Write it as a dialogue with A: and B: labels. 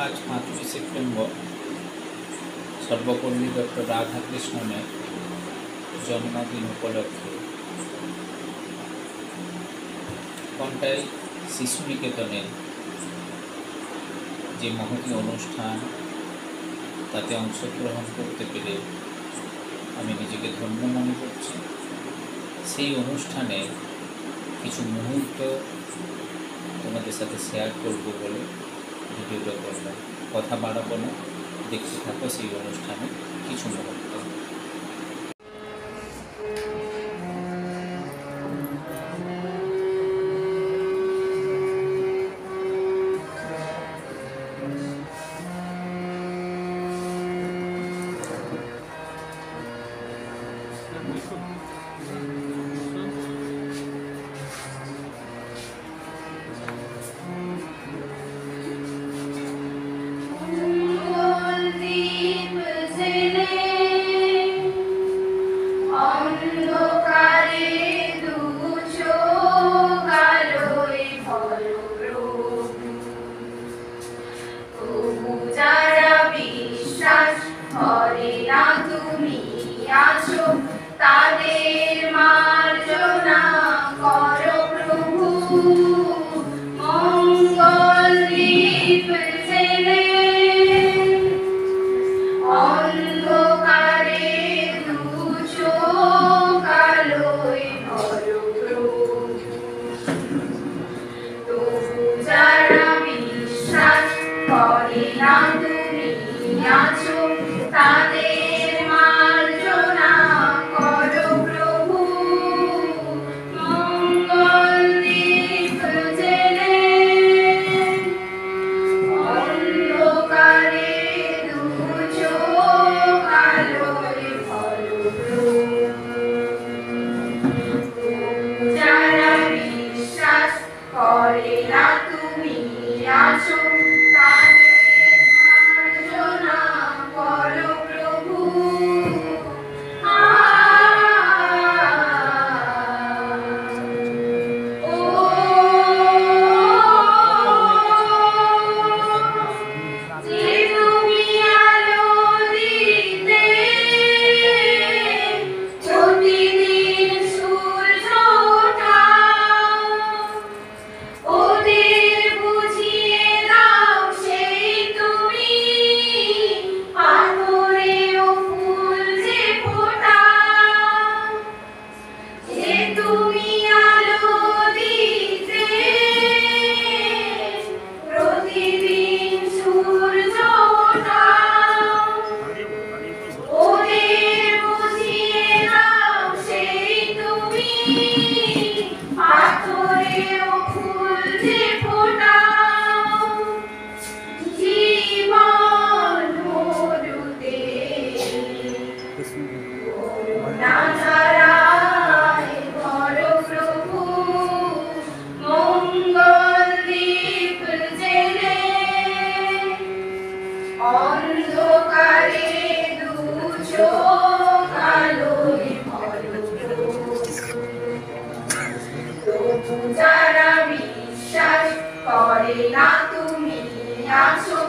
A: आज 5ই September Sarvepalli doctor রাধাকৃষ্ণনের জন্মদিন উপলক্ষে কন্টাই শিশু নিকেতনের যে মহতী অনুষ্ঠান তাতে অংশগ্রহণ করতে পেরে আমি নিজেকে ধন্য মনে করছি। সেই অনুষ্ঠানে কিছু মুহূর্ত তোমাদের সাথে শেয়ার করব বলে ভিডিওটা করলাম। কথা বাড়াবো না, দেখতে থাকো সেই অনুষ্ঠানে কিছু মুহূর্ত।
B: তাদের মার্জনা করো প্রভু, মঙ্গল দীপ জেলে অন্ধকারে দু চোখ আলোয় ভরো প্রভু। তবু যারা বিশ্বাস করে না তুমি আছো, তাদের মার্জনা করো প্রভু, মঙ্গল দীপ জেলে অন্ধকারে দু চোখ আলোয় ভরো প্রভু। যারা বিশ্বাস করে না তুমি আছো, তাদের মার্জনা করো প্রভু। যে তুমি আলো দিতে প্রতিদিন সূর্য ওঠাও, ওদের বুঝিয়ে দাও সেই তুমি পাথরেও ফুল যে ফোটাও। যে তুমি আলো দিতে প্রতিদিন সূর্য ওঠাও, ওদের বুঝিয়ে দাও সেই তুমি পাথরেও ফুল যে ফোটাও। জীবন মরুতে করুণা ধারায় ভরো প্রভু, মঙ্গল দীপ জেলে অন্ধকারে দু চোখ আলোয় ভরো প্রভু। তবু যারা বিশ্বাস করে না তুমি আছো,